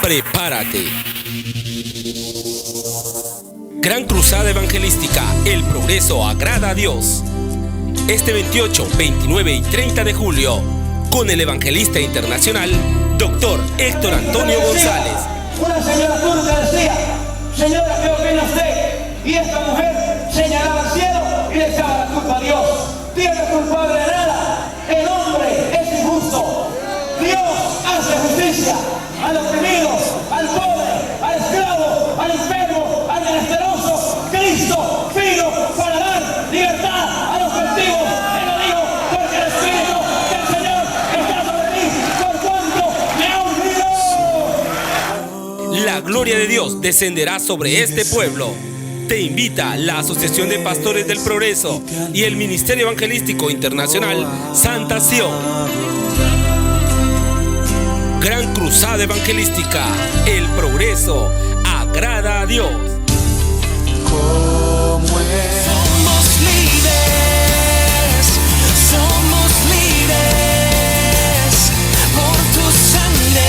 Prepárate. Gran Cruzada Evangelística, el progreso agrada a Dios. Este 28, 29 y 30 de julio, con el evangelista internacional, Dr. Héctor Antonio González. Una señora turca decía: señora, ¿qué opina usted? Y esta mujer señalaba al cielo y le echaba la culpa a Dios. Dios no es culpable de nada. El hombre es injusto. Dios hace justicia al oprimido, al pobre, al esclavo, al enfermo, al menesteroso. Cristo vino para dar libertad a los cautivos. Te lo digo porque el Espíritu del Señor está sobre mí, por cuanto me ha ungido. La gloria de Dios descenderá sobre este pueblo. Te invita la Asociación de Pastores del Progreso y el Ministerio Evangelístico Internacional Santa Sion. Gran Cruzada Evangelística, el progreso agrada a Dios. Somos libres por tu sangre,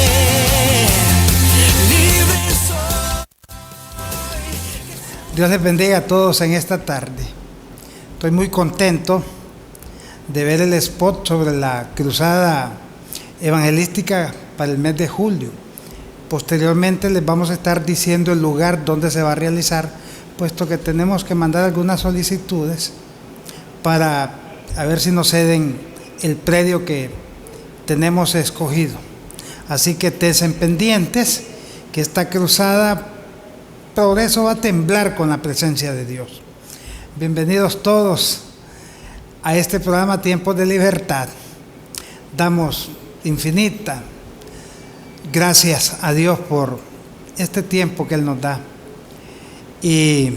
libres soy. Dios les bendiga a todos en esta tarde. Estoy muy contento de ver el spot sobre la cruzada evangelística para el mes de julio. Posteriormente les vamos a estar diciendo el lugar donde se va a realizar, puesto que tenemos que mandar algunas solicitudes para a ver si nos ceden el predio que tenemos escogido. Así que estén pendientes que esta cruzada progreso va a temblar con la presencia de Dios. Bienvenidos todos a este programa Tiempos de Libertad. Damos infinita gracias a Dios por este tiempo que Él nos da, y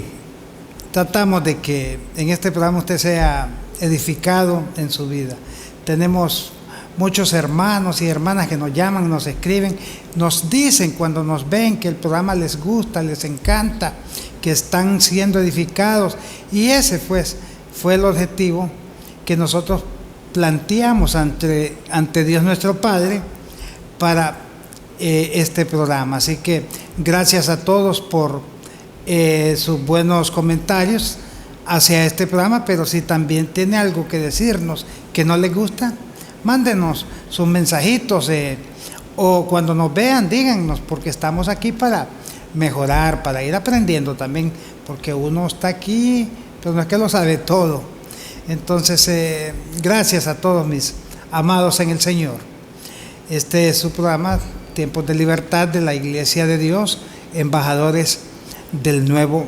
tratamos de que en este programa usted sea edificado en su vida. Tenemos muchos hermanos y hermanas que nos llaman, nos escriben, nos dicen cuando nos ven que el programa les gusta, les encanta, que están siendo edificados, y ese fue el objetivo que nosotros planteamos ante Dios nuestro Padre para este programa. Así que gracias a todos por sus buenos comentarios hacia este programa, pero si también tiene algo que decirnos que no les gusta, mándenos sus mensajitos, o cuando nos vean díganos, porque estamos aquí para mejorar, para ir aprendiendo también, porque uno está aquí, pero no es que lo sabe todo. Entonces, gracias a todos mis amados en el Señor. Este es su programa, Tiempos de Libertad, de la Iglesia de Dios, embajadores del Nuevo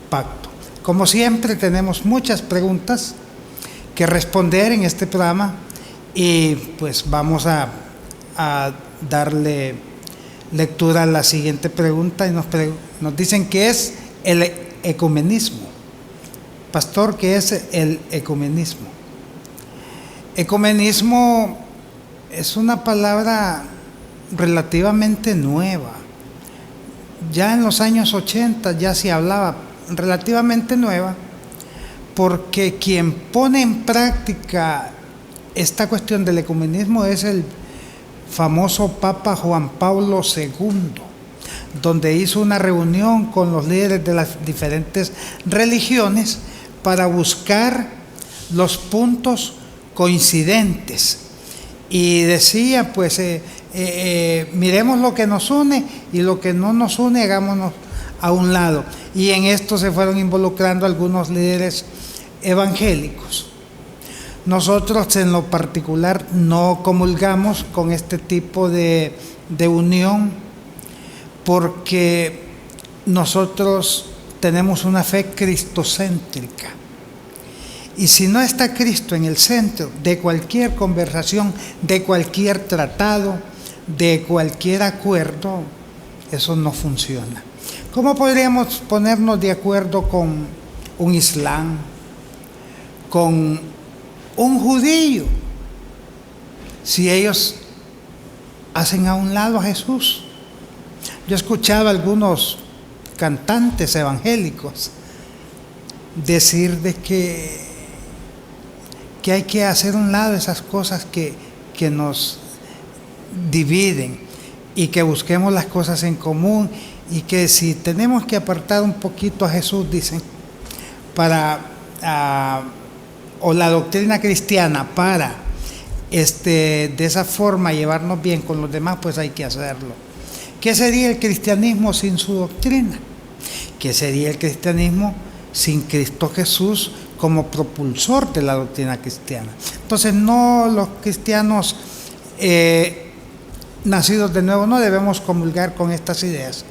Pacto. Como siempre, tenemos muchas preguntas que responder en este programa, y pues vamos a darle lectura a la siguiente pregunta, y nos dicen qué es el ecumenismo. Pastor, ¿qué es el ecumenismo? Ecumenismo es una palabra relativamente nueva. Ya en los años 80 ya se hablaba, relativamente nueva, porque quien pone en práctica esta cuestión del ecumenismo es el famoso Papa Juan Pablo II, donde hizo una reunión con los líderes de las diferentes religiones para buscar los puntos coincidentes, y decía pues miremos lo que nos une, y lo que no nos une hagámonos a un lado, y en esto se fueron involucrando algunos líderes evangélicos. Nosotros en lo particular no comulgamos con este tipo de unión, porque nosotros tenemos una fe cristocéntrica, y si no está Cristo en el centro de cualquier conversación, de cualquier tratado, de cualquier acuerdo, eso no funciona. ¿Cómo podríamos ponernos de acuerdo con un islam, con un judío, si ellos hacen a un lado a Jesús? Yo escuchaba a algunos cantantes evangélicos decir de que hay que hacer a un lado esas cosas que nos dividen, y que busquemos las cosas en común, y que si tenemos que apartar un poquito a Jesús, dicen, o la doctrina cristiana para de esa forma llevarnos bien con los demás, pues hay que hacerlo. ¿Qué sería el cristianismo sin su doctrina? ¿Qué sería el cristianismo sin Cristo Jesús como propulsor de la doctrina cristiana? Entonces, no, los cristianos nacidos de nuevo no debemos comulgar con estas ideas.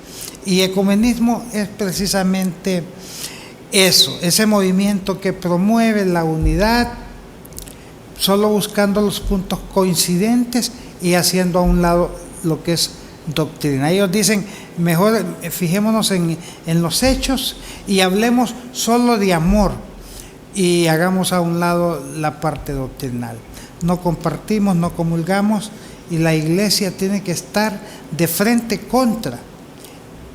Y ecumenismo es precisamente eso, ese movimiento que promueve la unidad, solo buscando los puntos coincidentes y haciendo a un lado lo que es doctrina. Ellos dicen, mejor fijémonos en los hechos y hablemos solo de amor y hagamos a un lado la parte doctrinal. No compartimos, no comulgamos, y la iglesia tiene que estar de frente contra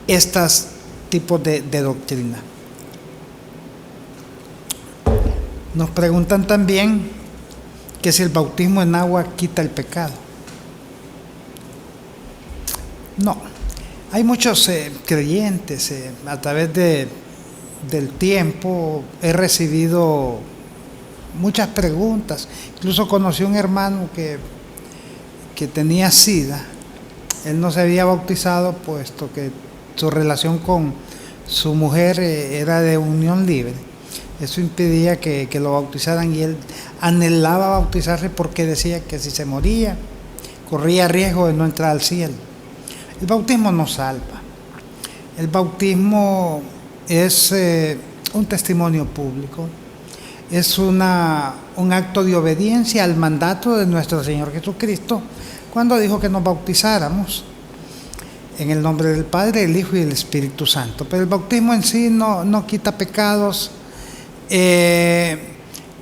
estos tipos de doctrina. Nos preguntan también que si el bautismo en agua quita el pecado. No, hay muchos creyentes, a través del tiempo he recibido muchas preguntas. Incluso conocí un hermano que tenía SIDA. Él no se había bautizado puesto que su relación con su mujer era de unión libre. Eso impedía que lo bautizaran, y él anhelaba bautizarse porque decía que si se moría corría riesgo de no entrar al cielo. El bautismo no salva. El bautismo es un testimonio público, es un acto de obediencia al mandato de nuestro Señor Jesucristo, cuando dijo que nos bautizáramos en el nombre del Padre, el Hijo y el Espíritu Santo. Pero el bautismo en sí no quita pecados.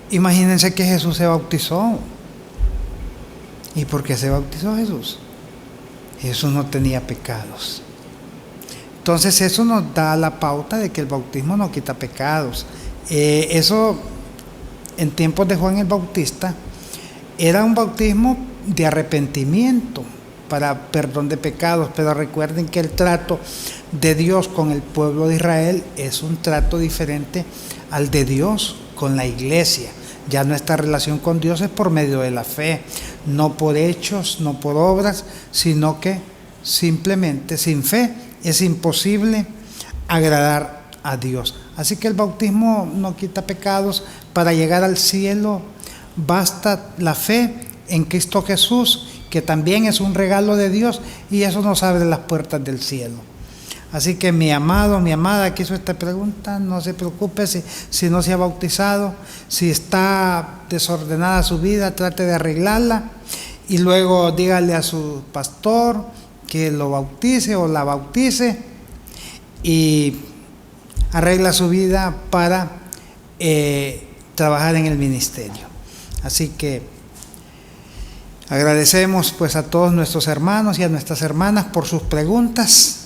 Imagínense que Jesús se bautizó. ¿Y por qué se bautizó Jesús? Jesús no tenía pecados. Entonces eso nos da la pauta de que el bautismo no quita pecados. Eso en tiempos de Juan el Bautista era un bautismo de arrepentimiento para perdón de pecados, pero recuerden que el trato de Dios con el pueblo de Israel es un trato diferente al de Dios con la iglesia. Ya nuestra relación con Dios es por medio de la fe, no por hechos, no por obras, sino que simplemente sin fe es imposible agradar a Dios. Así que el bautismo no quita pecados. Para llegar al cielo basta la fe en Cristo Jesús, que también es un regalo de Dios, y eso nos abre las puertas del cielo. Así que mi amado, mi amada que hizo esta pregunta, no se preocupe si no se ha bautizado, si está desordenada su vida, trate de arreglarla y luego dígale a su pastor que lo bautice o la bautice y arregla su vida para trabajar en el ministerio. Así que agradecemos pues a todos nuestros hermanos y a nuestras hermanas por sus preguntas.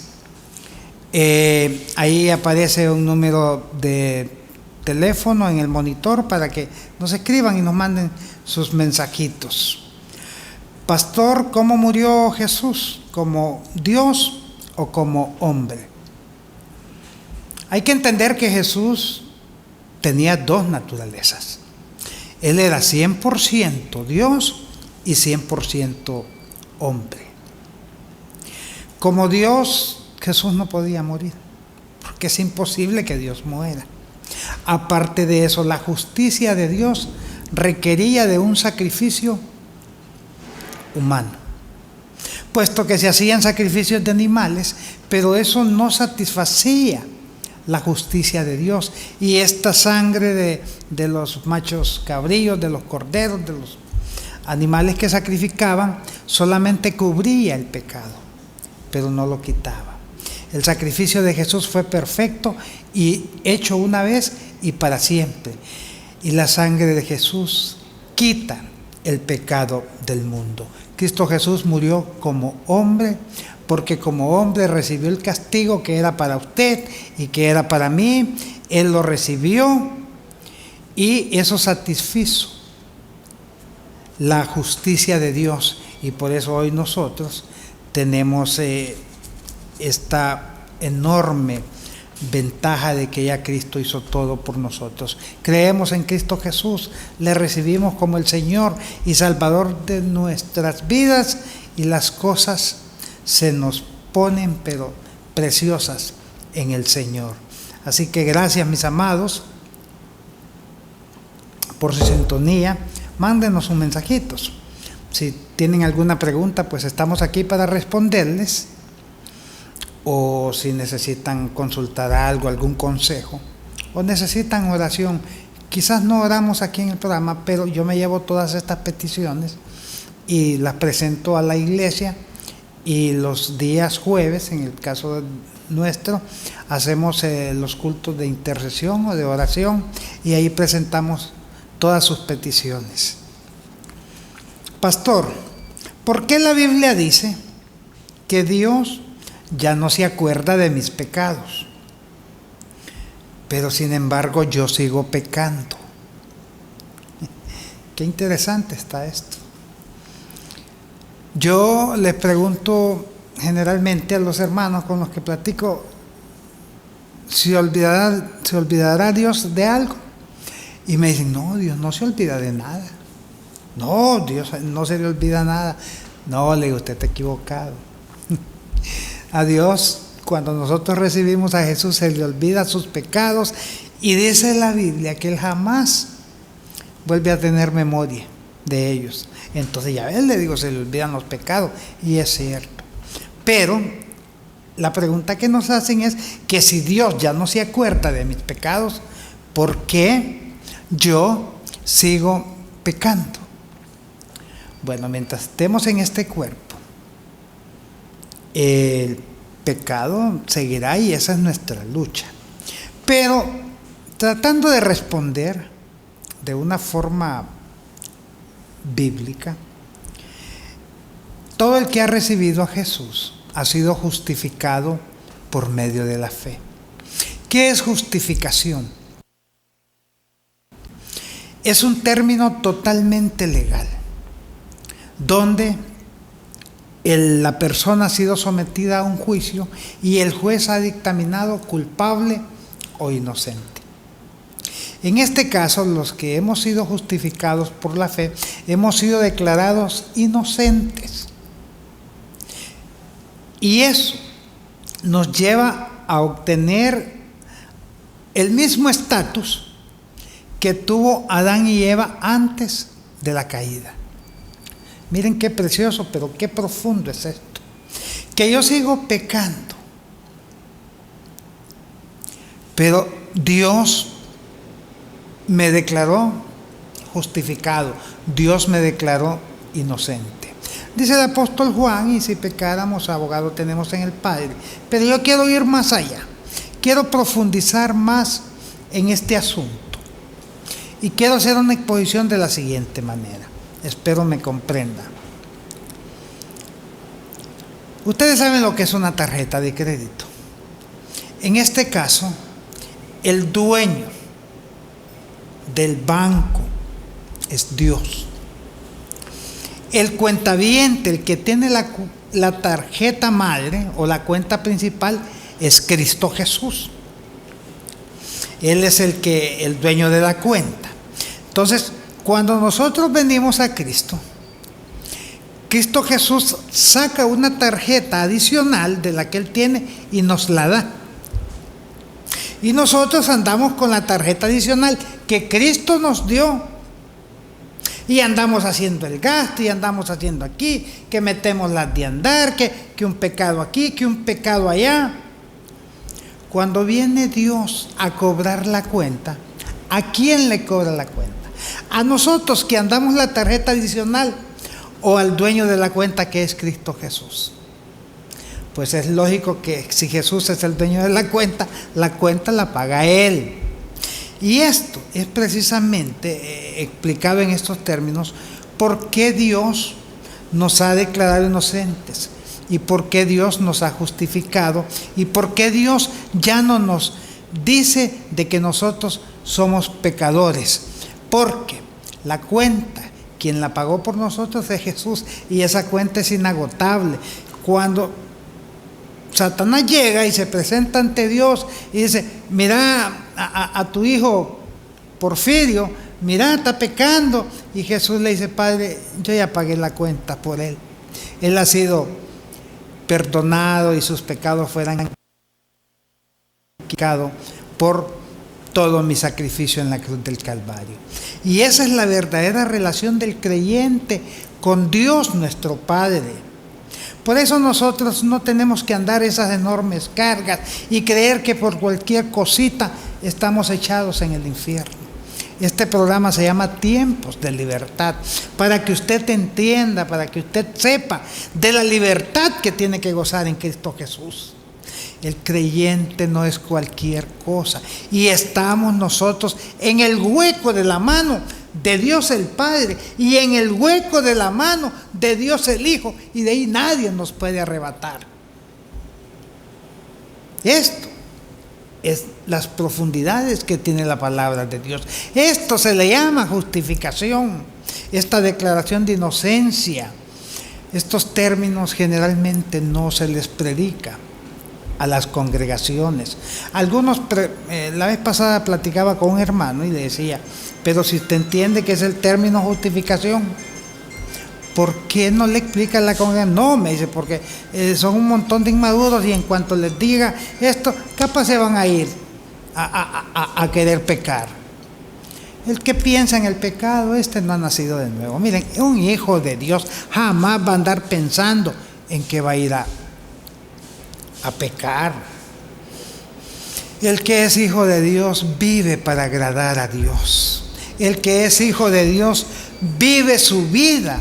Ahí aparece un número de teléfono en el monitor para que nos escriban y nos manden sus mensajitos. Pastor, ¿cómo murió Jesús? ¿Como Dios o como hombre? Hay que entender que Jesús tenía dos naturalezas. Él era 100% Dios y 100% hombre. Como Dios, Jesús no podía morir, porque es imposible que Dios muera. Aparte de eso, la justicia de Dios requería de un sacrificio humano, puesto que se hacían sacrificios de animales, pero eso no satisfacía la justicia de Dios. Y esta sangre de los machos cabríos, de los corderos, de los animales que sacrificaban, solamente cubría el pecado, pero no lo quitaba. El sacrificio de Jesús fue perfecto y hecho una vez y para siempre. Y la sangre de Jesús quita el pecado del mundo. Cristo Jesús murió como hombre, porque como hombre recibió el castigo que era para usted y que era para mí. Él lo recibió y eso satisfizo la justicia de Dios. Y por eso hoy nosotros tenemos esta enorme ventaja de que ya Cristo hizo todo por nosotros. Creemos en Cristo Jesús, le recibimos como el Señor y Salvador de nuestras vidas, y las cosas se nos ponen pero preciosas en el Señor. Así que gracias, mis amados, por su sintonía. Mándenos sus mensajitos. Si tienen alguna pregunta, pues estamos aquí para responderles. O si necesitan consultar algo, algún consejo, o necesitan oración. Quizás no oramos aquí en el programa, pero yo me llevo todas estas peticiones y las presento a la iglesia, y los días jueves, en el caso nuestro, hacemos los cultos de intercesión o de oración, y ahí presentamos todas sus peticiones. Pastor, ¿por qué la Biblia dice que Dios ya no se acuerda de mis pecados, pero sin embargo yo sigo pecando? Qué interesante está esto. Yo les pregunto generalmente a los hermanos con los que platico, ¿se olvidará Dios de algo? Y me dicen, no, Dios no se olvida de nada. No, Dios no se le olvida nada. No, le digo, usted está equivocado. A Dios, cuando nosotros recibimos a Jesús, se le olvida sus pecados, y dice la Biblia que Él jamás vuelve a tener memoria de ellos. Entonces ya ves, le digo, se le olvidan los pecados, y es cierto. Pero la pregunta que nos hacen es que si Dios ya no se acuerda de mis pecados, ¿por qué yo sigo pecando? Bueno, mientras estemos en este cuerpo, el pecado seguirá, y esa es nuestra lucha. Pero tratando de responder de una forma bíblica, todo el que ha recibido a Jesús ha sido justificado por medio de la fe. ¿Qué es justificación? Es un término totalmente legal, donde la persona ha sido sometida a un juicio y el juez ha dictaminado culpable o inocente. En este caso, los que hemos sido justificados por la fe, hemos sido declarados inocentes. Y eso nos lleva a obtener el mismo estatus que tuvo Adán y Eva antes de la caída. Miren qué precioso, pero qué profundo es esto. Que yo sigo pecando, pero Dios me declaró justificado, Dios me declaró inocente. Dice el apóstol Juan, y si pecáramos, abogado tenemos en el Padre. Pero yo quiero ir más allá, quiero profundizar más en este asunto, y quiero hacer una exposición de la siguiente manera. Espero me comprenda. Ustedes saben lo que es una tarjeta de crédito. En este caso, el dueño del banco es Dios. El cuentaviente, el que tiene la tarjeta madre o la cuenta principal, es Cristo Jesús. Él es el dueño de la cuenta. Entonces, cuando nosotros venimos a Cristo, Cristo Jesús saca una tarjeta adicional de la que Él tiene y nos la da. Y nosotros andamos con la tarjeta adicional que Cristo nos dio. Y andamos haciendo el gasto, y andamos haciendo aquí, que metemos las de andar, que un pecado aquí, que un pecado allá. Cuando viene Dios a cobrar la cuenta, ¿a quién le cobra la cuenta? ¿A nosotros que andamos la tarjeta adicional, o al dueño de la cuenta, que es Cristo Jesús? Pues es lógico que si Jesús es el dueño de la cuenta la paga Él. Y esto es precisamente explicado en estos términos por qué Dios nos ha declarado inocentes, y por qué Dios nos ha justificado, y por qué Dios ya no nos dice de que nosotros somos pecadores. Porque la cuenta, quien la pagó por nosotros es Jesús, y esa cuenta es inagotable. cuando Satanás llega y se presenta ante Dios y dice, mira a tu hijo Porfirio, mira, está pecando. Y Jesús le dice, Padre, yo ya pagué la cuenta por él. Él ha sido perdonado y sus pecados fueran quitados por todo mi sacrificio en la cruz del Calvario. Y esa es la verdadera relación del creyente con Dios nuestro Padre. Por eso nosotros no tenemos que andar esas enormes cargas y creer que por cualquier cosita estamos echados en el infierno. Este programa se llama Tiempos de Libertad, para que usted entienda, para que usted sepa de la libertad que tiene que gozar en Cristo Jesús. El creyente no es cualquier cosa, y estamos nosotros en el hueco de la mano de Dios el Padre y en el hueco de la mano de Dios el Hijo, y de ahí nadie nos puede arrebatar. Esto es las profundidades que tiene la palabra de Dios. Esto se le llama justificación, esta declaración de inocencia. Estos términos generalmente no se les predica a las congregaciones. Algunos, la vez pasada platicaba con un hermano y le decía, pero si usted entiende que es el término justificación, ¿por qué no le explica a la congregación? No, me dice, porque son un montón de inmaduros y en cuanto les diga esto, capaz se van a ir a querer pecar. El que piensa en el pecado, no ha nacido de nuevo. Miren, un hijo de Dios jamás va a andar pensando en que va a ir a pecar. El que es hijo de Dios vive para agradar a Dios. El que es hijo de Dios vive su vida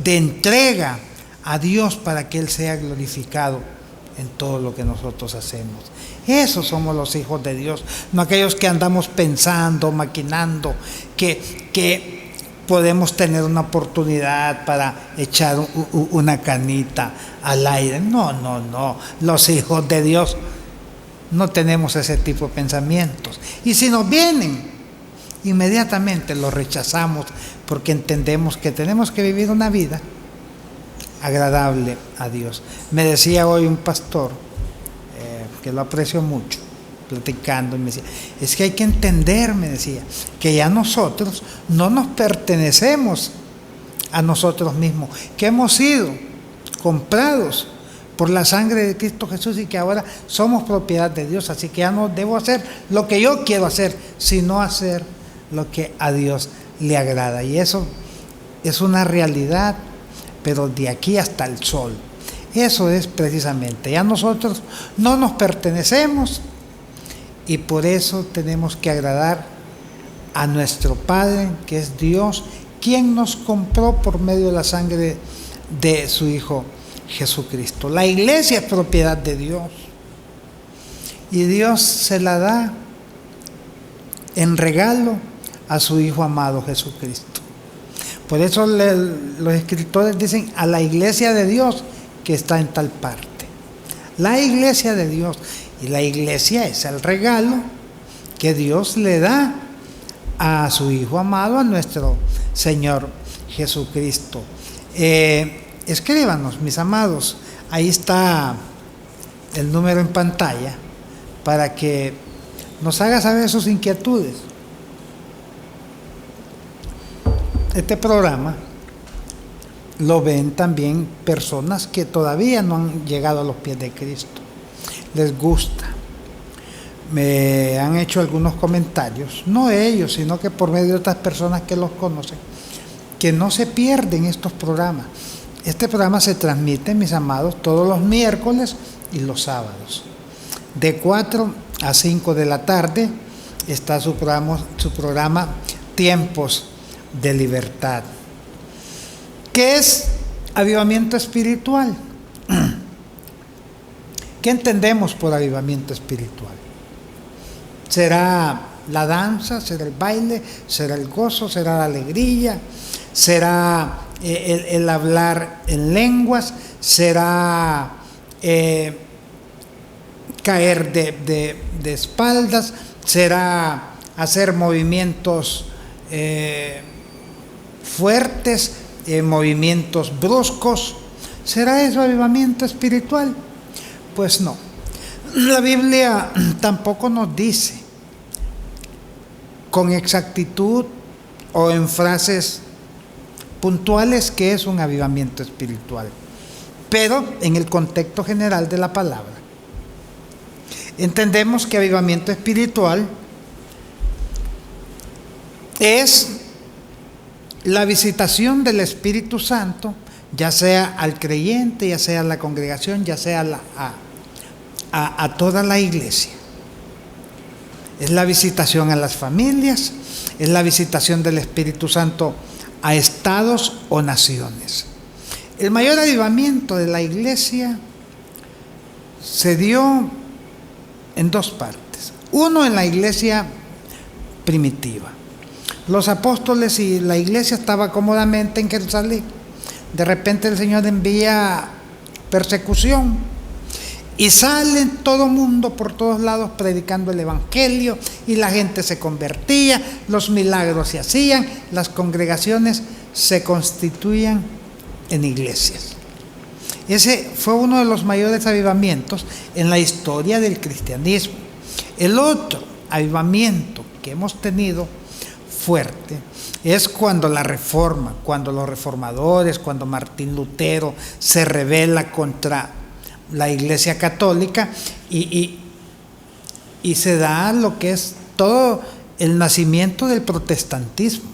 de entrega a Dios para que Él sea glorificado en todo lo que nosotros hacemos. Esos somos los hijos de Dios, no aquellos que andamos pensando, maquinando, que podemos tener una oportunidad para echar una canita al aire. No. Los hijos de Dios no tenemos ese tipo de pensamientos. Y si nos vienen, inmediatamente los rechazamos, porque entendemos que tenemos que vivir una vida agradable a Dios. Me decía hoy un pastor, que lo aprecio mucho, platicando, y me decía, es que hay que entender, me decía, que ya nosotros no nos pertenecemos a nosotros mismos, que hemos sido comprados por la sangre de Cristo Jesús y que ahora somos propiedad de Dios, así que ya no debo hacer lo que yo quiero hacer, sino hacer lo que a Dios le agrada. Y eso es una realidad, pero de aquí hasta el sol. Eso es precisamente, ya nosotros no nos pertenecemos y por eso tenemos que agradar a nuestro Padre, que es Dios, quien nos compró por medio de la sangre de su Hijo Jesucristo. La iglesia es propiedad de Dios y Dios se la da en regalo a su Hijo amado Jesucristo. Por eso los escritores dicen a la iglesia de Dios que está en tal parte. La iglesia de Dios, y la iglesia es el regalo que Dios le da a su Hijo amado, a nuestro Señor Jesucristo. Escríbanos, mis amados, ahí está el número en pantalla para que nos haga saber sus inquietudes. Este programa lo ven también personas que todavía no han llegado a los pies de Cristo. Les gusta. Me han hecho algunos comentarios, no ellos, sino que por medio de otras personas que los conocen, que no se pierden estos programas. Este programa se transmite, mis amados, todos los miércoles y los sábados. De 4 a 5 de la tarde está su programa Tiempos de Libertad. ¿Qué es avivamiento espiritual? ¿Qué entendemos por avivamiento espiritual? ¿Será la danza? ¿Será el baile? ¿Será el gozo? ¿Será la alegría? ¿Será el hablar en lenguas? ¿Será caer de espaldas? ¿Será hacer movimientos fuertes, movimientos bruscos? ¿Será eso avivamiento espiritual? Pues no. La Biblia tampoco nos dice con exactitud o en frases puntuales qué es un avivamiento espiritual, pero en el contexto general de la palabra entendemos que avivamiento espiritual es la visitación del Espíritu Santo, ya sea al creyente, ya sea a la congregación, ya sea a toda la iglesia. Es la visitación a las familias, es la visitación del Espíritu Santo a estados o naciones. El mayor avivamiento de la iglesia se dio en dos partes. Uno, en la iglesia primitiva. Los apóstoles y la iglesia estaba cómodamente en Jerusalén. De repente el Señor envía persecución y sale todo mundo por todos lados predicando el evangelio, y la gente se convertía, los milagros se hacían, las congregaciones se constituían en iglesias. Ese fue uno de los mayores avivamientos en la historia del cristianismo. El otro avivamiento que hemos tenido fuerte es cuando la Reforma, cuando los reformadores, cuando Martín Lutero se rebela contra la Iglesia Católica y se da lo que es todo el nacimiento del protestantismo.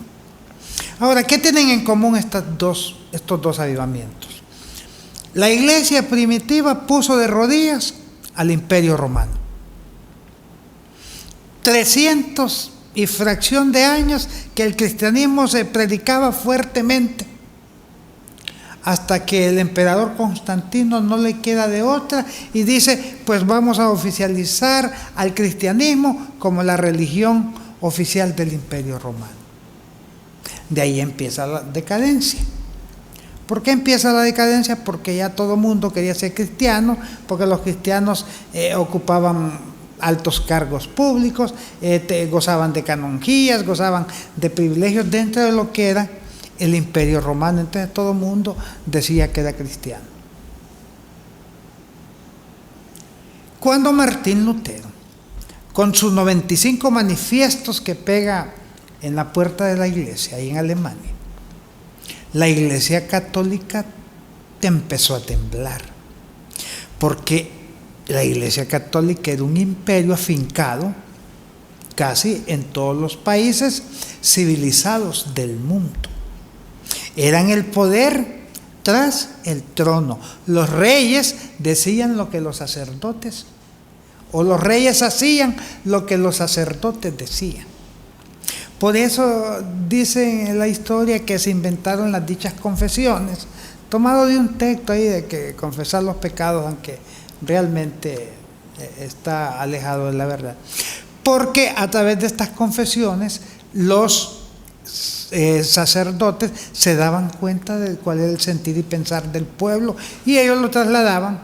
Ahora, ¿qué tienen en común estos dos avivamientos? La iglesia primitiva puso de rodillas al Imperio Romano. 300 y fracción de años que el cristianismo se predicaba fuertemente, hasta que el emperador Constantino no le queda de otra y dice: pues vamos a oficializar al cristianismo como la religión oficial del Imperio Romano. De ahí empieza la decadencia. ¿Por qué empieza la decadencia? Porque ya todo el mundo quería ser cristiano, porque los cristianos ocupaban altos cargos públicos, gozaban de canonjías, gozaban de privilegios dentro de lo que era el Imperio Romano. Entonces todo el mundo decía que era cristiano. Cuando Martín Lutero, con sus 95 manifiestos que pega en la puerta de la iglesia, ahí en Alemania, la iglesia católica empezó a temblar, porque la iglesia católica era un imperio afincado casi en todos los países civilizados del mundo. Eran el poder tras el trono. Los reyes decían lo que los sacerdotes, o los reyes hacían lo que los sacerdotes decían. Por eso dicen en la historia que se inventaron las dichas confesiones, tomado de un texto ahí de que confesar los pecados, aunque realmente está alejado de la verdad. Porque a través de estas confesiones los sacerdotes se daban cuenta de cuál era el sentir y pensar del pueblo, y ellos lo trasladaban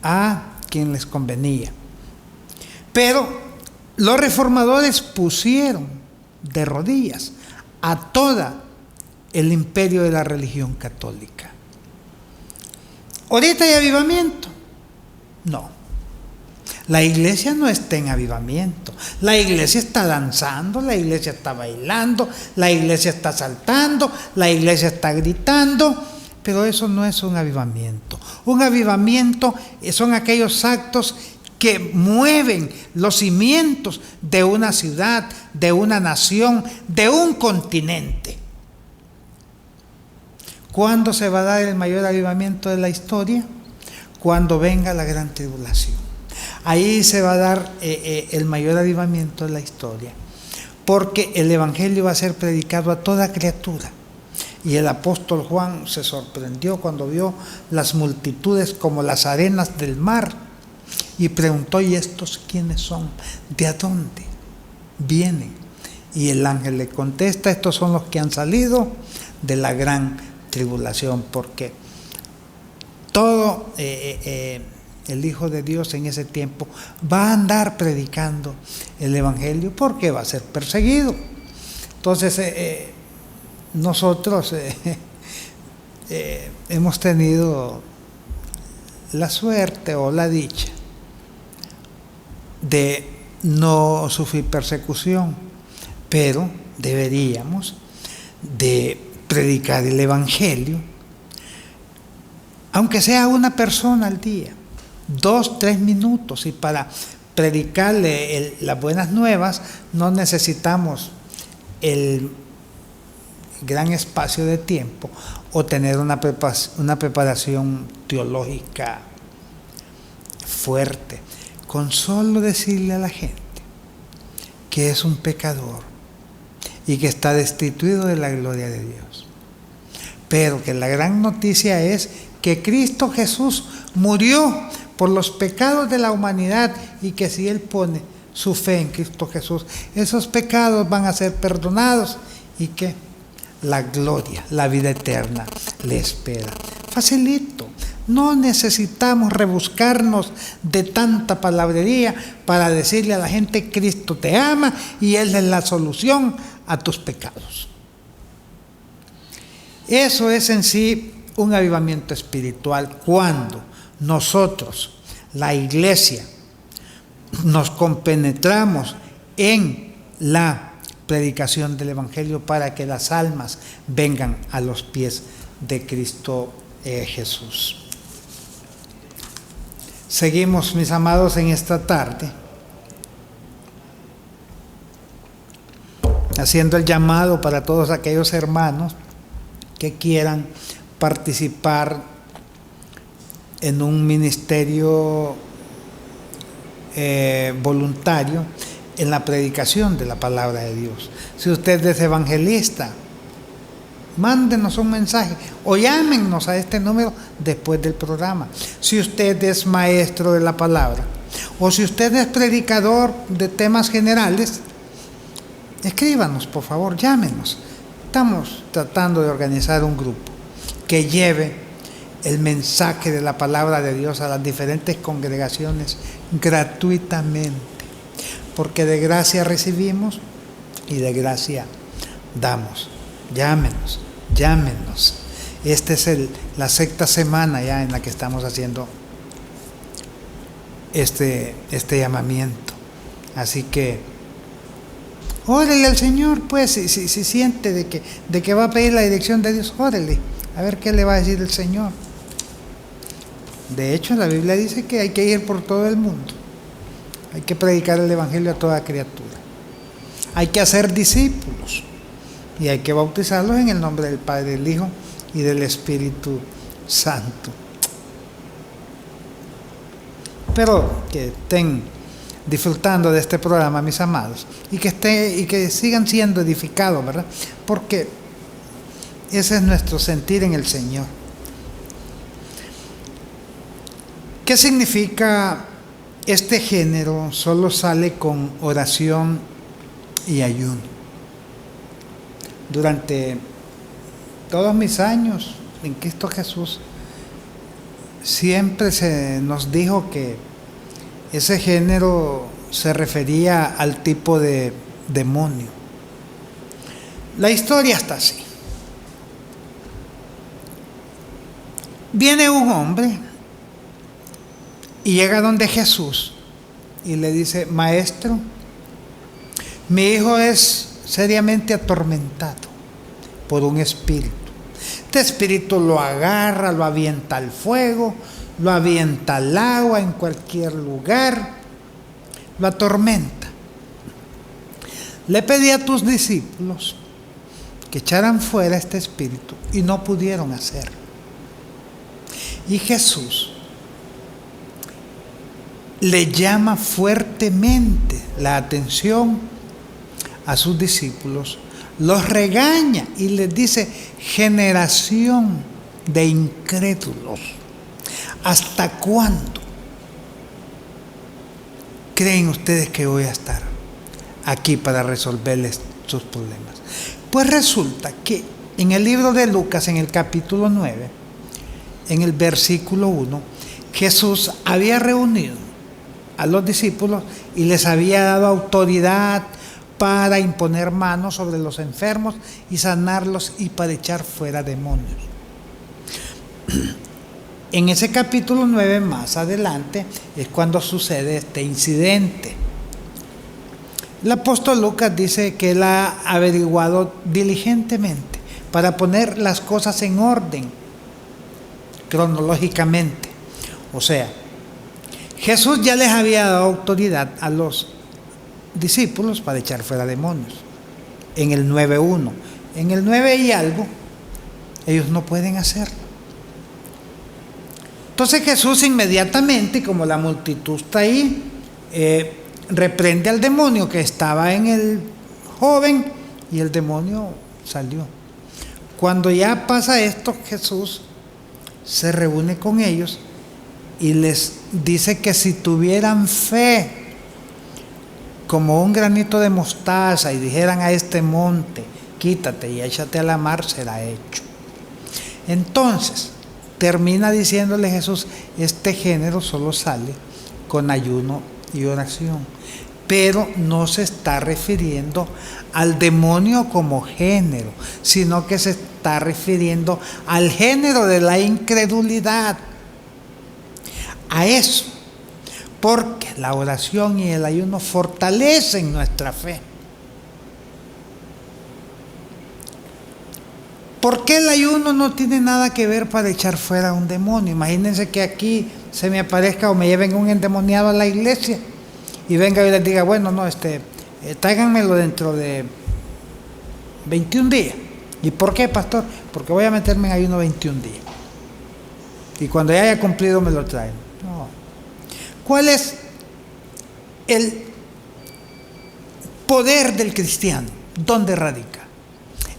a quien les convenía. Pero los reformadores pusieron de rodillas a todo el imperio de la religión católica. ¿Ahorita hay avivamiento? No. La iglesia no está en avivamiento. La iglesia está danzando, la iglesia está bailando, la iglesia está saltando, la iglesia está gritando, pero eso no es un avivamiento. Un avivamiento son aquellos actos que mueven los cimientos de una ciudad, de una nación, de un continente. ¿Cuándo se va a dar el mayor avivamiento de la historia? Cuando venga la gran tribulación. Ahí se va a dar el mayor avivamiento de la historia, porque el evangelio va a ser predicado a toda criatura. Y el apóstol Juan se sorprendió cuando vio las multitudes como las arenas del mar, y preguntó: ¿y estos quiénes son? ¿De dónde vienen? Y el ángel le contesta: estos son los que han salido de la gran tribulación, porque todo el Hijo de Dios en ese tiempo va a andar predicando el evangelio, porque va a ser perseguido. Entonces nosotros hemos tenido la suerte o la dicha de no sufrir persecución, pero deberíamos de predicar el Evangelio, aunque sea una persona al día, 2, 3 minutos, y para predicarle las buenas nuevas no necesitamos el gran espacio de tiempo o tener una preparación teológica fuerte. Con solo decirle a la gente que es un pecador y que está destituido de la gloria de Dios, pero que la gran noticia es que Cristo Jesús murió por los pecados de la humanidad y que si él pone su fe en Cristo Jesús, esos pecados van a ser perdonados y que la gloria, la vida eterna le espera. Facilito. No necesitamos rebuscarnos de tanta palabrería para decirle a la gente: Cristo te ama y Él es la solución a tus pecados. Eso es en sí un avivamiento espiritual, cuando nosotros, la iglesia, nos compenetramos en la predicación del Evangelio para que las almas vengan a los pies de Cristo Jesús. Seguimos, mis amados, en esta tarde haciendo el llamado para todos aquellos hermanos que quieran participar en un ministerio voluntario en la predicación de la palabra de Dios. Si usted es evangelista, mándenos un mensaje o llámenos a este número después del programa. Si usted es maestro de la palabra o si usted es predicador de temas generales, escríbanos, por favor, llámenos. Estamos tratando de organizar un grupo que lleve el mensaje de la palabra de Dios a las diferentes congregaciones gratuitamente, porque de gracia recibimos y de gracia damos. Llámenos. Esta es la 6ª semana ya en la que estamos haciendo este llamamiento. Así que órale al Señor, pues, si siente de que va a pedir la dirección de Dios, órale, a ver qué le va a decir el Señor. De hecho, la Biblia dice que hay que ir por todo el mundo. Hay que predicar el Evangelio a toda criatura. Hay que hacer discípulos. Y hay que bautizarlos en el nombre del Padre, del Hijo y del Espíritu Santo. Pero que estén disfrutando de este programa, mis amados, y que sigan siendo edificados, ¿verdad? Porque ese es nuestro sentir en el Señor. ¿Qué significa este género? Solo sale con oración y ayuno. Durante todos mis años en Cristo Jesús, siempre se nos dijo que ese género se refería al tipo de demonio. La historia está así. Viene un hombre y llega donde Jesús y le dice: Maestro, mi hijo es seriamente atormentado por un espíritu. Este espíritu lo agarra, lo avienta al fuego, lo avienta al agua, en cualquier lugar, lo atormenta. Le pedí a tus discípulos que echaran fuera este espíritu y no pudieron hacerlo. Y Jesús le llama fuertemente la atención a sus discípulos, los regaña y les dice: generación de incrédulos, ¿hasta cuándo creen ustedes que voy a estar aquí para resolverles sus problemas? Pues resulta que en el libro de Lucas, en el capítulo 9, en el versículo 1, Jesús había reunido a los discípulos y les había dado autoridad para imponer manos sobre los enfermos y sanarlos y para echar fuera demonios. en ese capítulo 9 más adelante es cuando sucede este incidente. El apóstol Lucas dice que él ha averiguado diligentemente para poner las cosas en orden cronológicamente. O sea, Jesús ya les había dado autoridad a los discípulos para echar fuera demonios en el 9:1. En el 9 y algo ellos no pueden hacerlo. Entonces Jesús inmediatamente, como la multitud está ahí, reprende al demonio que estaba en el joven y el demonio salió. Cuando ya pasa esto, Jesús se reúne con ellos y les dice que si tuvieran fe como un granito de mostaza y dijeran a este monte, quítate y échate a la mar, será hecho. Entonces termina diciéndole Jesús, este género solo sale con ayuno y oración, pero no se está refiriendo al demonio como género, sino que se está refiriendo al género de la incredulidad, a eso, porque la oración y el ayuno fortalecen nuestra fe. ¿Por qué el ayuno no tiene nada que ver para echar fuera a un demonio? Imagínense que aquí se me aparezca o me lleven un endemoniado a la iglesia y venga y les diga, bueno, no, tráiganmelo dentro de 21 días. ¿Y por qué, pastor? Porque voy a meterme en ayuno 21 días. Y cuando ya haya cumplido me lo traen. No. ¿Cuál es el poder del cristiano? ¿Dónde radica?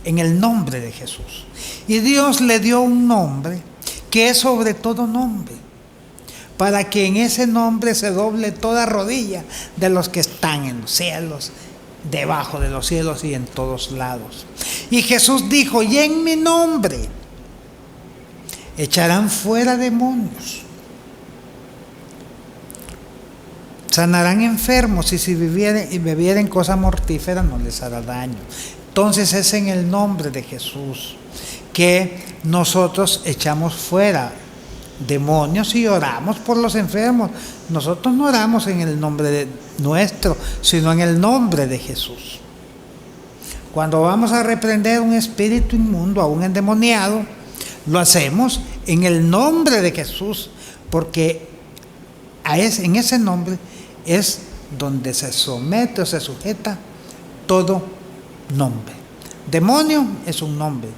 En el nombre de Jesús. Y Dios le dio un nombre que es sobre todo nombre, para que en ese nombre se doble toda rodilla de los que están en los cielos, debajo de los cielos y en todos lados. Y Jesús dijo, y en mi nombre echarán fuera demonios, sanarán enfermos, y si bebieren cosa mortífera no les hará daño. Entonces es en el nombre de Jesús que nosotros echamos fuera demonios y oramos por los enfermos. Nosotros no oramos en el nombre nuestro, sino en el nombre de Jesús. Cuando vamos a reprender un espíritu inmundo, a un endemoniado, lo hacemos en el nombre de Jesús, porque en ese nombre es donde se somete o se sujeta todo nombre. Demonio es un nombre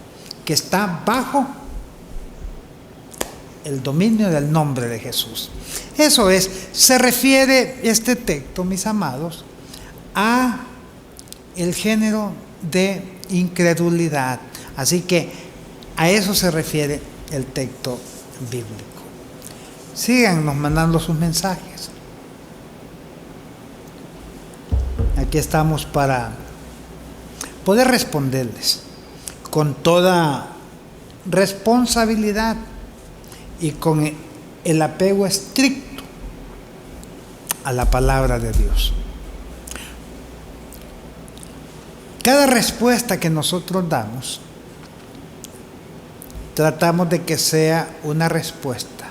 que está bajo el dominio del nombre de Jesús. Eso es, se refiere este texto, mis amados, a el género de incredulidad. Así que a eso se refiere el texto bíblico. Síganos mandando sus mensajes. Aquí estamos para poder responderles con toda responsabilidad y con el apego estricto a la palabra de Dios. Cada respuesta que nosotros damos, tratamos de que sea una respuesta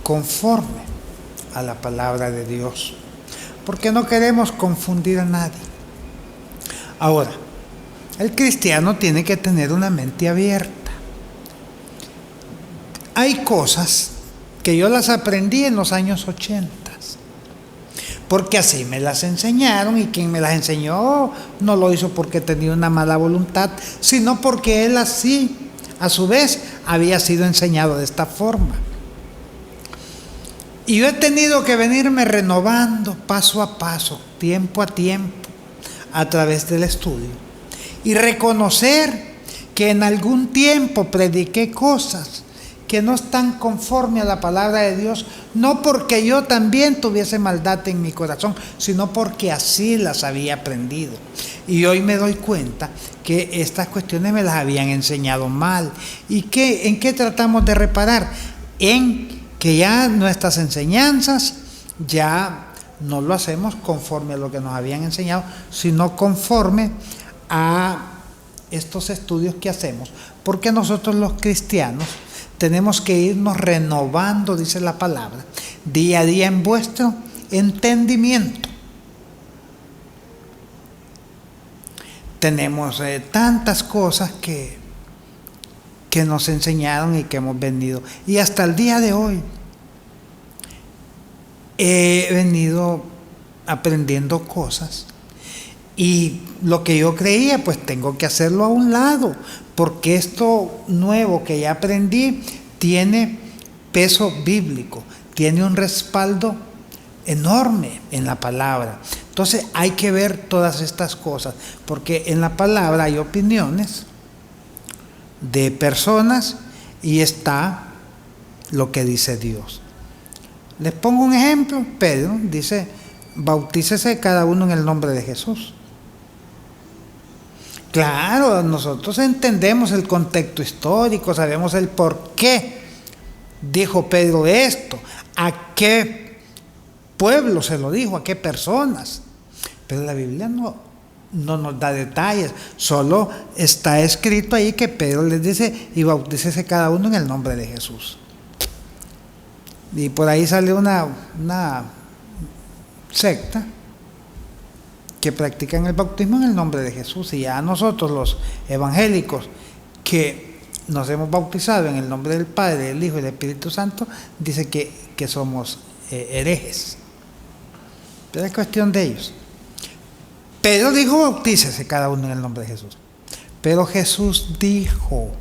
conforme a la palabra de Dios, porque no queremos confundir a nadie. Ahora, el cristiano tiene que tener una mente abierta. Hay cosas que yo las aprendí en los años 80, porque así me las enseñaron, y quien me las enseñó no lo hizo porque tenía una mala voluntad, sino porque él así, a su vez, había sido enseñado de esta forma. Y yo he tenido que venirme renovando paso a paso, tiempo a tiempo, a través del estudio, y reconocer que en algún tiempo prediqué cosas que no están conforme a la palabra de Dios, no porque yo también tuviese maldad en mi corazón, sino porque así las había aprendido. Y hoy me doy cuenta que estas cuestiones me las habían enseñado mal. ¿Y en qué tratamos de reparar? En que ya nuestras enseñanzas ya no lo hacemos conforme a lo que nos habían enseñado, sino conforme a estos estudios que hacemos, porque nosotros los cristianos tenemos que irnos renovando, dice la palabra, día a día en vuestro entendimiento. Tenemos tantas cosas que nos enseñaron y que hemos venido. Y hasta el día de hoy he venido aprendiendo cosas. Y lo que yo creía, pues tengo que hacerlo a un lado, porque esto nuevo que ya aprendí tiene peso bíblico, tiene un respaldo enorme en la palabra. Entonces hay que ver todas estas cosas, porque en la palabra hay opiniones de personas y está lo que dice Dios. Les pongo un ejemplo. Pedro dice: bautícese cada uno en el nombre de Jesús. Claro, nosotros entendemos el contexto histórico, sabemos el por qué dijo Pedro esto, a qué pueblo se lo dijo, a qué personas. Pero la Biblia no nos da detalles, solo está escrito ahí que Pedro les dice: y bautícese cada uno en el nombre de Jesús. Y por ahí sale una secta que practican el bautismo en el nombre de Jesús, y ya nosotros los evangélicos que nos hemos bautizado en el nombre del Padre, del Hijo y del Espíritu Santo, dice que somos herejes. Pero es cuestión de ellos. Pedro dijo: bautícese cada uno en el nombre de Jesús. Pero Jesús dijo: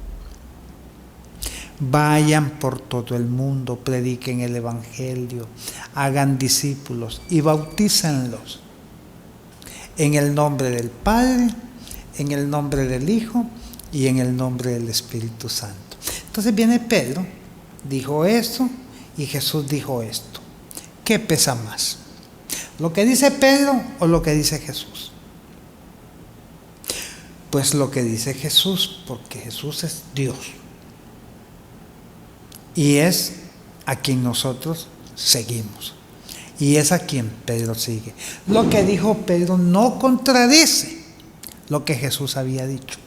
vayan por todo el mundo, prediquen el evangelio, hagan discípulos y bautícenlos en el nombre del Padre, en el nombre del Hijo y en el nombre del Espíritu Santo. Entonces viene Pedro, dijo esto, y Jesús dijo esto. ¿Qué pesa más? ¿Lo que dice Pedro o lo que dice Jesús? Pues lo que dice Jesús, porque Jesús es Dios. Y es a quien nosotros seguimos. Y es a quien Pedro sigue. Lo que dijo Pedro no contradice lo que Jesús había dicho.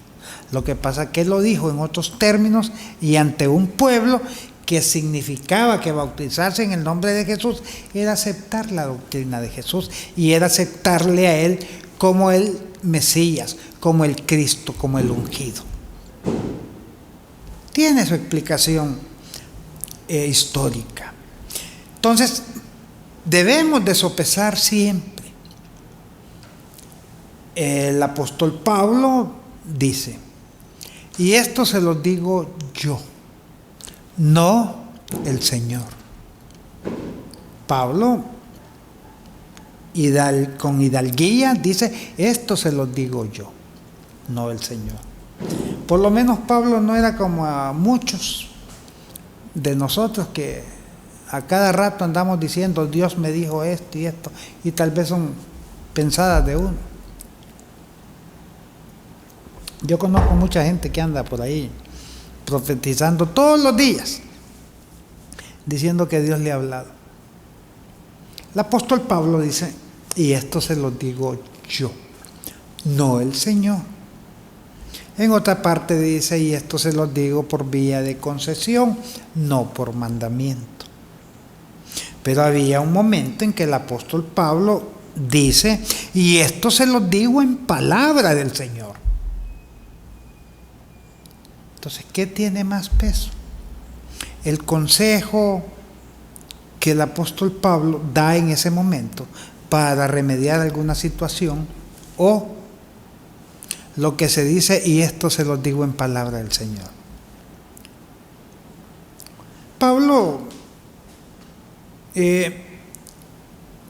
Lo que pasa es que él lo dijo en otros términos y ante un pueblo que significaba que bautizarse en el nombre de Jesús era aceptar la doctrina de Jesús y era aceptarle a él como el Mesías, como el Cristo, como el ungido. Tiene su explicación histórica. Entonces, debemos de sopesar siempre. El apóstol Pablo dice: y esto se lo digo yo, no el Señor. Pablo, con hidalguía, dice: esto se lo digo yo, no el Señor. Por lo menos Pablo no era como a muchos de nosotros que a cada rato andamos diciendo: Dios me dijo esto y esto, y tal vez son pensadas de uno. Yo conozco mucha gente que anda por ahí profetizando todos los días, diciendo que Dios le ha hablado. El apóstol Pablo dice: y esto se lo digo yo, no el Señor. En otra parte dice: y esto se lo digo por vía de concesión, no por mandamiento. Pero había un momento en que el apóstol Pablo dice: y esto se lo digo en palabra del Señor. Entonces, ¿qué tiene más peso? ¿El consejo que el apóstol Pablo da en ese momento para remediar alguna situación, o lo que se dice: y esto se lo digo en palabra del Señor? Pablo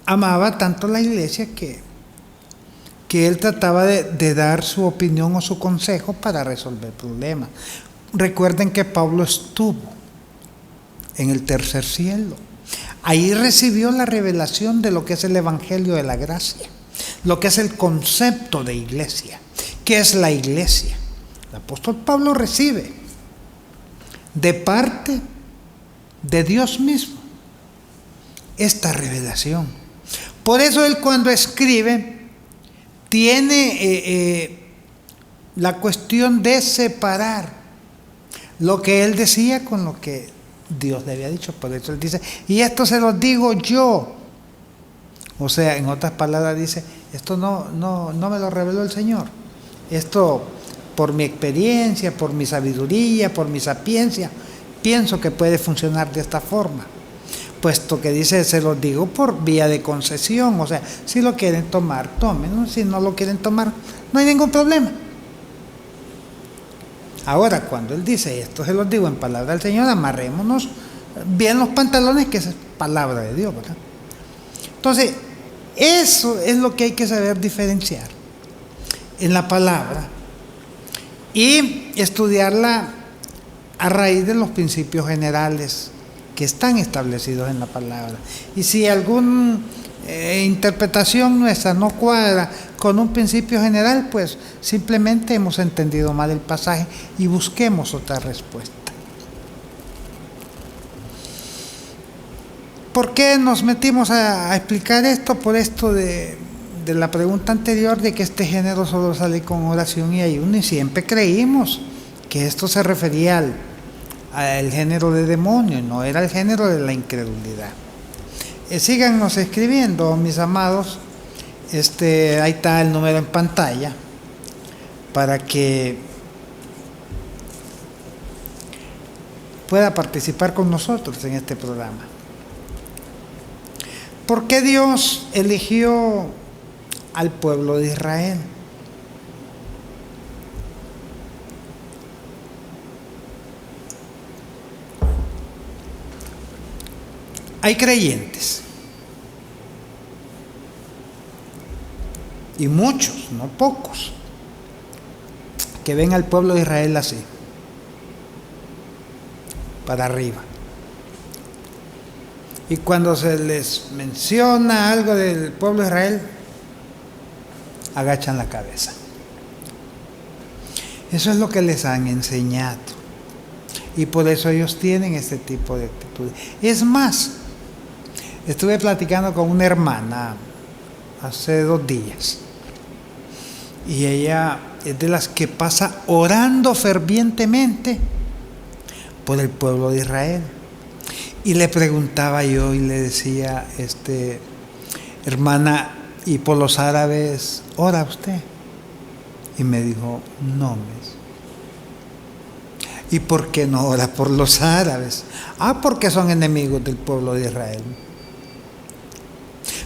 amaba tanto la iglesia que él trataba de dar su opinión o su consejo para resolver problemas. Recuerden que Pablo estuvo en el tercer cielo. Ahí recibió la revelación de lo que es el Evangelio de la Gracia, lo que es el concepto de iglesia. ¿Qué es la iglesia? El apóstol Pablo recibe de parte de Dios mismo esta revelación. Por eso él, cuando escribe, tiene la cuestión de separar lo que él decía con lo que Dios le había dicho. Por eso él dice, y esto se lo digo yo. O sea, en otras palabras dice, esto no me lo reveló el Señor. Esto por mi experiencia, por mi sabiduría, por mi sapiencia, pienso que puede funcionar de esta forma. Puesto que dice, se lo digo por vía de concesión. O sea, si lo quieren tomar, tomen, ¿no? Si no lo quieren tomar, no hay ningún problema. Ahora, cuando él dice esto, se los digo en palabra del Señor, amarrémonos bien los pantalones, que es palabra de Dios, ¿verdad? Entonces, eso es lo que hay que saber diferenciar en la palabra y estudiarla a raíz de los principios generales que están establecidos en la palabra. Y si alguna interpretación nuestra no cuadra con un principio general, pues simplemente hemos entendido mal el pasaje y busquemos otra respuesta. ¿Por qué nos metimos a explicar esto? Por esto de la pregunta anterior de que este género solo sale con oración y ayuno, y siempre creímos que esto se refería al género de demonio y no era el género de la incredulidad. Síganos escribiendo, mis amados. Ahí está el número en pantalla para que pueda participar con nosotros en este programa. ¿Por qué Dios eligió al pueblo de Israel? Hay creyentes, y muchos, no pocos, que ven al pueblo de Israel así, para arriba. Y cuando se les menciona algo del pueblo de Israel, agachan la cabeza. Eso es lo que les han enseñado. Y por eso ellos tienen este tipo de actitudes. Es más, estuve platicando con una hermana hace 2 días. Y ella es de las que pasa orando fervientemente por el pueblo de Israel. Y le preguntaba yo y le decía, hermana, ¿y por los árabes ora usted? Y me dijo, no, ¿y por qué no ora por los árabes? Porque son enemigos del pueblo de Israel.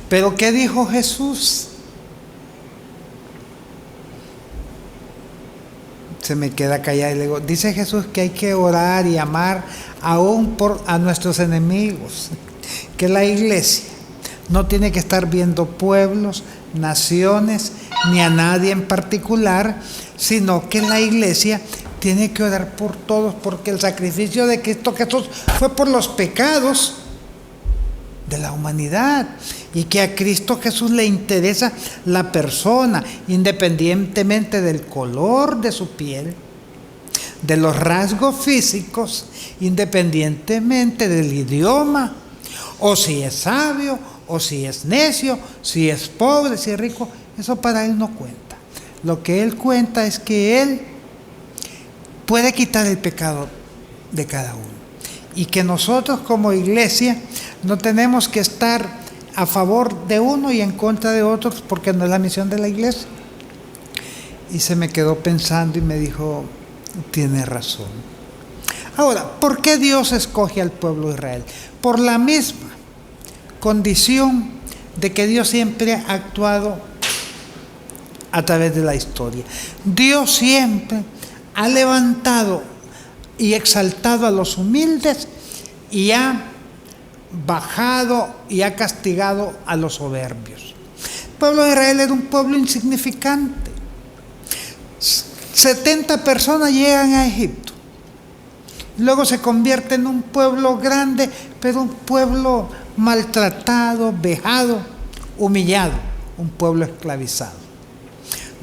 ¿Pero qué dijo Jesús? Se me queda callado y le digo, dice Jesús que hay que orar y amar aún a nuestros enemigos, que la iglesia no tiene que estar viendo pueblos, naciones, ni a nadie en particular, sino que la iglesia tiene que orar por todos, porque el sacrificio de Cristo Jesús fue por los pecados de la humanidad, y que a Cristo Jesús le interesa la persona, independientemente del color de su piel, de los rasgos físicos, independientemente del idioma, o si es sabio, o si es necio, si es pobre, si es rico. Eso para él no cuenta. Lo que él cuenta es que él puede quitar el pecado de cada uno, y que nosotros como iglesia no tenemos que estar a favor de uno y en contra de otros, porque no es la misión de la iglesia. Y se me quedó pensando y me dijo, tiene razón. Ahora, ¿por qué Dios escoge al pueblo de Israel? Por la misma condición de que Dios siempre ha actuado a través de la historia. Dios siempre ha levantado y exaltado a los humildes y ha bajado y ha castigado a los soberbios. El pueblo de Israel era un pueblo insignificante. 70 personas llegan a Egipto. Luego se convierte en un pueblo grande, pero un pueblo maltratado, vejado, humillado, un pueblo esclavizado.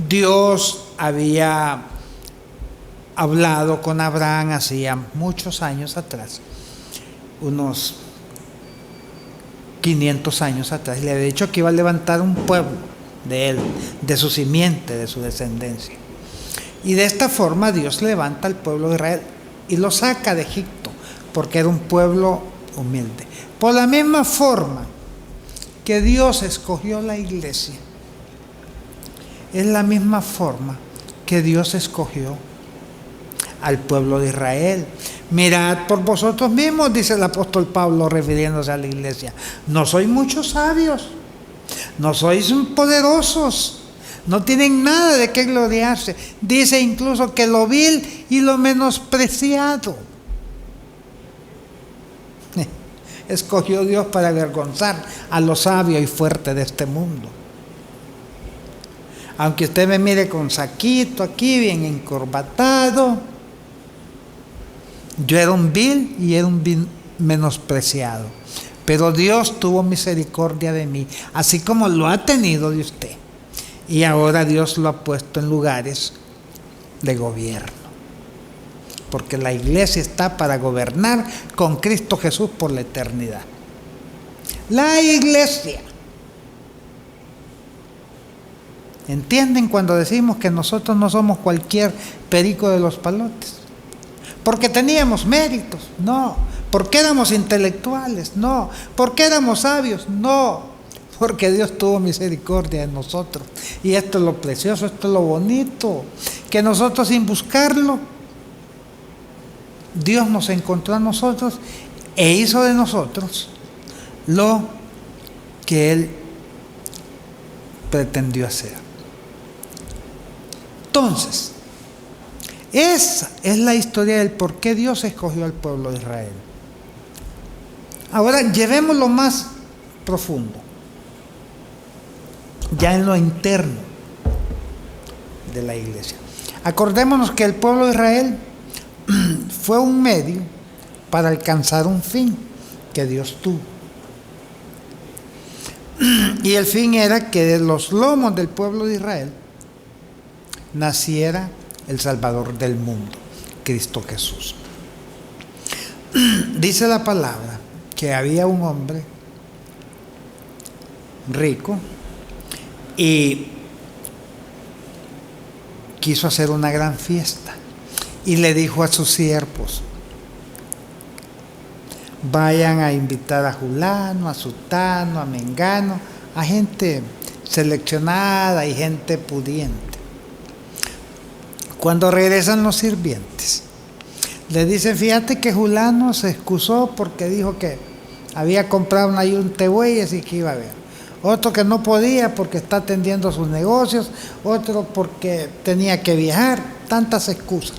Dios había hablado con Abraham hacía muchos años atrás, unos 500 años atrás, y le había dicho que iba a levantar un pueblo de él, de su simiente, de su descendencia. Y de esta forma Dios levanta al pueblo de Israel y lo saca de Egipto, porque era un pueblo humilde. Por la misma forma que Dios escogió la iglesia, es la misma forma que Dios escogió al pueblo de Israel. Mirad por vosotros mismos, dice el apóstol Pablo refiriéndose a la iglesia. No sois muchos sabios, no sois poderosos, no tienen nada de qué gloriarse. Dice incluso que lo vil y lo menospreciado escogió Dios para avergonzar a los sabios y fuertes de este mundo. Aunque usted me mire con saquito aquí, bien encorbatado, yo era un vil y era un vil menospreciado. Pero Dios tuvo misericordia de mí, así como lo ha tenido de usted. Y ahora Dios lo ha puesto en lugares de gobierno. Porque la iglesia está para gobernar con Cristo Jesús por la eternidad. La iglesia. ¿Entienden cuando decimos que nosotros no somos cualquier perico de los palotes? Porque teníamos méritos, no. Porque éramos intelectuales, no. Porque éramos sabios, no. Porque Dios tuvo misericordia de nosotros. Y esto es lo precioso, esto es lo bonito. Que nosotros sin buscarlo, Dios nos encontró a nosotros e hizo de nosotros lo que Él pretendió hacer. Entonces, esa es la historia del por qué Dios escogió al pueblo de Israel. Ahora llevémoslo más profundo, ya en lo interno de la iglesia. Acordémonos que el pueblo de Israel fue un medio para alcanzar un fin que Dios tuvo. Y el fin era que de los lomos del pueblo de Israel naciera el Salvador del mundo, Cristo Jesús. Dice la palabra que había un hombre rico y quiso hacer una gran fiesta y le dijo a sus siervos: vayan a invitar a fulano, a sutano, a mengano, a gente seleccionada y gente pudiente. Cuando regresan los sirvientes, le dicen: fíjate que fulano se excusó porque dijo que había comprado una yunta de bueyes y que iba a ver. Otro que no podía porque está atendiendo sus negocios, otro porque tenía que viajar, tantas excusas.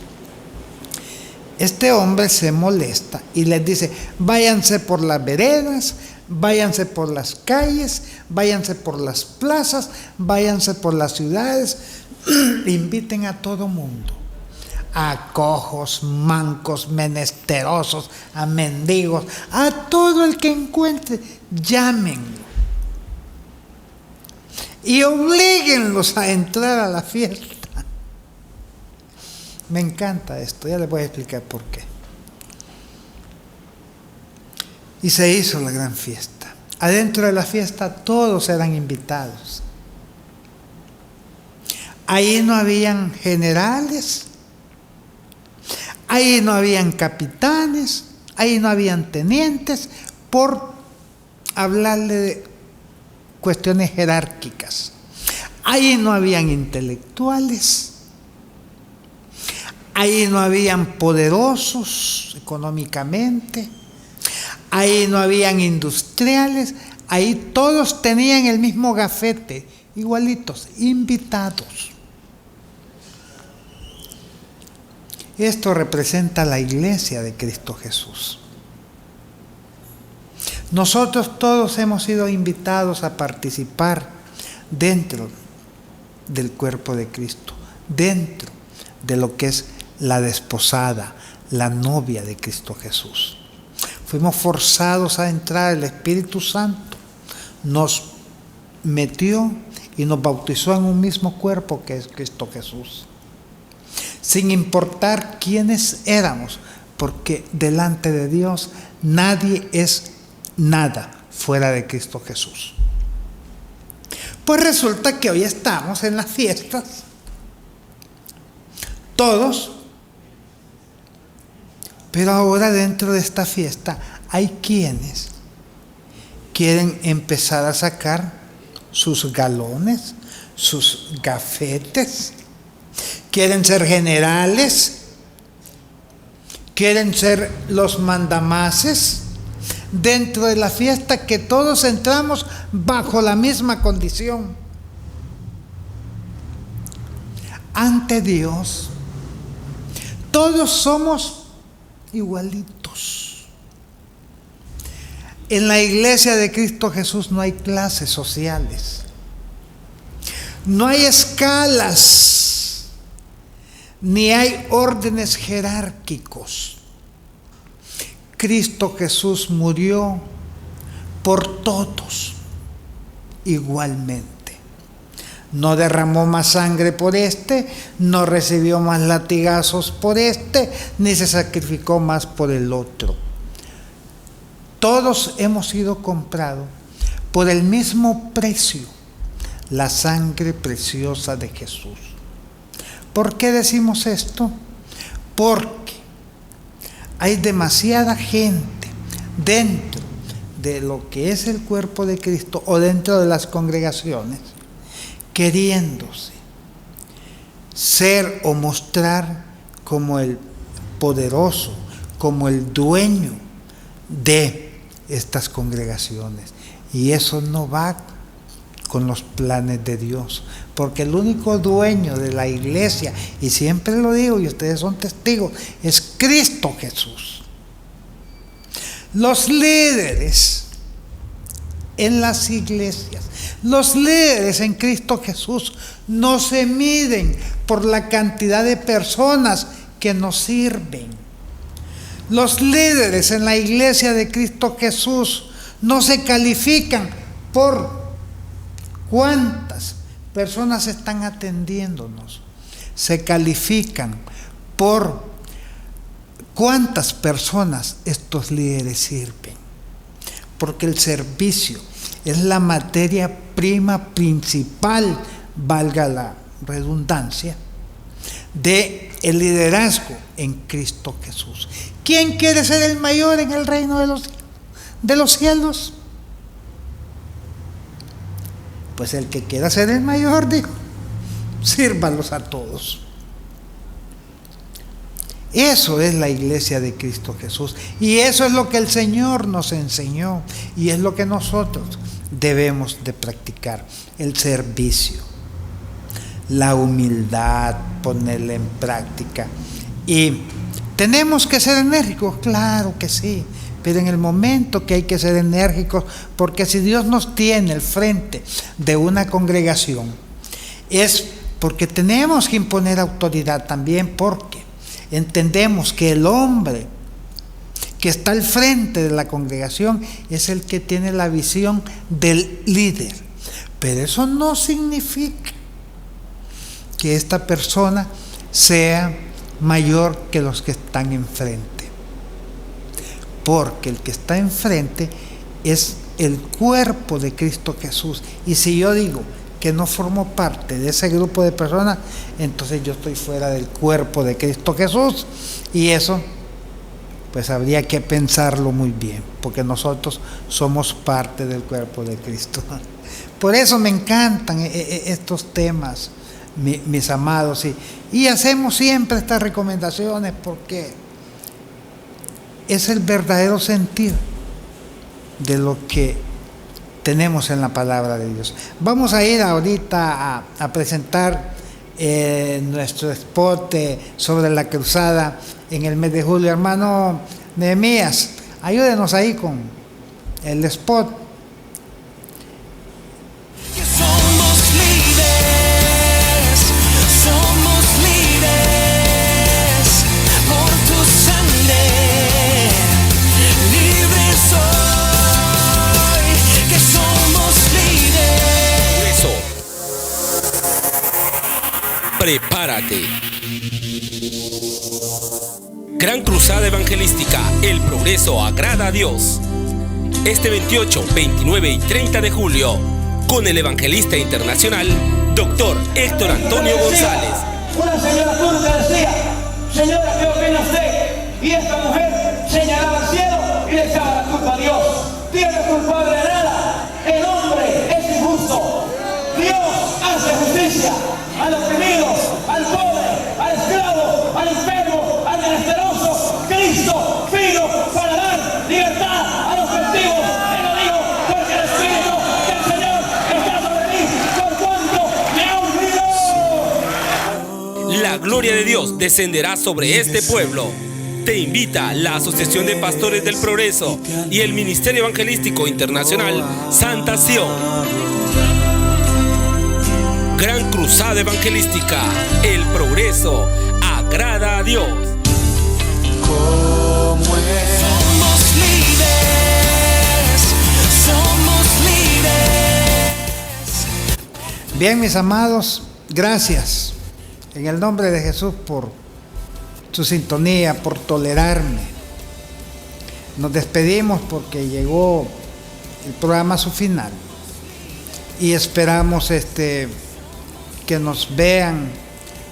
Este hombre se molesta y les dice: váyanse por las veredas, váyanse por las calles, váyanse por las plazas, váyanse por las ciudades, inviten a todo mundo, a cojos, mancos, menesterosos, a mendigos, a todo el que encuentre, llámenlo y oblíguenlos a entrar a la fiesta. Me encanta esto, ya les voy a explicar por qué. Y se hizo la gran fiesta. Adentro de la fiesta todos eran invitados. Ahí no habían generales, ahí no habían capitanes, ahí no habían tenientes, por hablarle de cuestiones jerárquicas. Ahí no habían intelectuales, ahí no habían poderosos económicamente, ahí no habían industriales, ahí todos tenían el mismo gafete, igualitos, invitados. Esto representa la iglesia de Cristo Jesús. Nosotros todos hemos sido invitados a participar dentro del cuerpo de Cristo, dentro de lo que es la desposada, la novia de Cristo Jesús. Fuimos forzados a entrar, el Espíritu Santo nos metió y nos bautizó en un mismo cuerpo que es Cristo Jesús. Sin importar quiénes éramos, porque delante de Dios nadie es nada fuera de Cristo Jesús. Pues resulta que hoy estamos en las fiestas, todos Pero ahora dentro de esta fiesta hay quienes quieren empezar a sacar sus galones, sus gafetes, quieren ser generales, quieren ser los mandamases dentro de la fiesta, que todos entramos bajo la misma condición. Ante Dios, todos somos igualitos. En la iglesia de Cristo Jesús no hay clases sociales, no hay escalas, ni hay órdenes jerárquicos. Cristo Jesús murió por todos igualmente. No derramó más sangre por este, no recibió más latigazos por este, ni se sacrificó más por el otro. Todos hemos sido comprados por el mismo precio, la sangre preciosa de Jesús. ¿Por qué decimos esto? Porque hay demasiada gente dentro de lo que es el cuerpo de Cristo o dentro de las congregaciones, queriéndose ser o mostrar como el poderoso, como el dueño de estas congregaciones. Y eso no va con los planes de Dios, porque el único dueño de la iglesia, y siempre lo digo y ustedes son testigos, es Cristo Jesús. Los líderes en las iglesias, los líderes en Cristo Jesús no se miden por la cantidad de personas que nos sirven. Los líderes en la iglesia de Cristo Jesús no se califican por cuántas personas están atendiéndonos, se califican por cuántas personas estos líderes sirven, porque el servicio es la materia prima principal, valga la redundancia, de el liderazgo en Cristo Jesús. ¿Quién quiere ser el mayor en el reino de los cielos? Pues el que quiera ser el mayor, dijo, sírvalos a todos. Eso es la iglesia de Cristo Jesús, y eso es lo que el Señor nos enseñó, y es lo que nosotros debemos de practicar: el servicio, la humildad, ponerla en práctica. Y tenemos que ser enérgicos, claro que sí, pero en el momento que hay que ser enérgicos, porque si Dios nos tiene al frente de una congregación, es porque tenemos que imponer autoridad también, porque entendemos que el hombre que está al frente de la congregación es el que tiene la visión del líder. Pero eso no significa que esta persona sea mayor que los que están enfrente, porque el que está enfrente es el cuerpo de Cristo Jesús. Y si yo digo que no formo parte de ese grupo de personas, entonces yo estoy fuera del cuerpo de Cristo Jesús, y eso pues habría que pensarlo muy bien, porque nosotros somos parte del cuerpo de Cristo. Por eso me encantan estos temas, mis amados, y hacemos siempre estas recomendaciones, porque es el verdadero sentido de lo que tenemos en la palabra de Dios. Vamos a ir ahorita a presentar nuestro spot sobre la cruzada en el mes de julio. Hermano Nehemías, ayúdenos ahí con el spot. Somos líderes por tu sangre, libre soy, que somos líderes. Eso. Prepárate. Gran Cruzada Evangelística, el progreso agrada a Dios. Este 28, 29 y 30 de julio, con el evangelista internacional, Dr. Héctor Antonio González. Una señora turca decía: señora, ¿qué opina usted Y esta mujer señalaba al cielo y le echaba la culpa a Dios. Tierra es culpable de nada. El hombre es injusto. Dios hace justicia al oprimido, al pobre, al esclavo, al enfermo, al menesteroso. Cristo vino para dar libertad a los cautivos. Te lo digo porque el Espíritu del Señor está sobre mí, por cuanto me ha ungido. La gloria de Dios descenderá sobre este pueblo. Te invita la Asociación de Pastores del Progreso y el Ministerio Evangelístico Internacional Santa Sion. Gran Cruzada Evangelística. El progreso agrada a Dios. Somos líderes. Bien, mis amados, gracias en el nombre de Jesús por su sintonía, por tolerarme. Nos despedimos porque llegó el programa a su final y esperamos que nos vean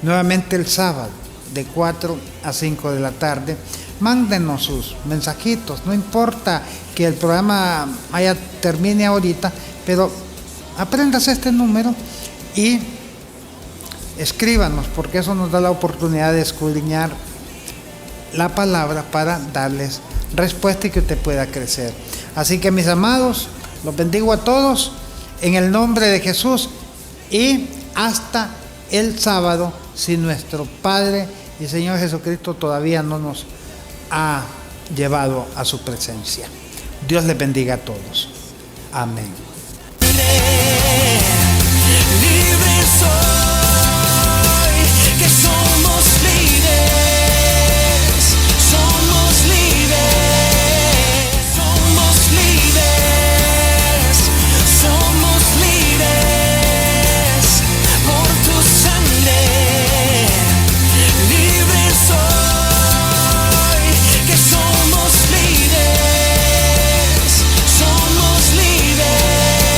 nuevamente el sábado de 4 a 5 de la tarde. Mándenos sus mensajitos, no importa que el programa termine ahorita, pero apréndase este número y escríbanos, porque eso nos da la oportunidad de escudriñar la palabra para darles respuesta y que usted pueda crecer. Así que, mis amados, los bendigo a todos en el nombre de Jesús y hasta el sábado, si nuestro Padre y Señor Jesucristo todavía no nos ha llevado a su presencia. Dios les bendiga a todos. Amén.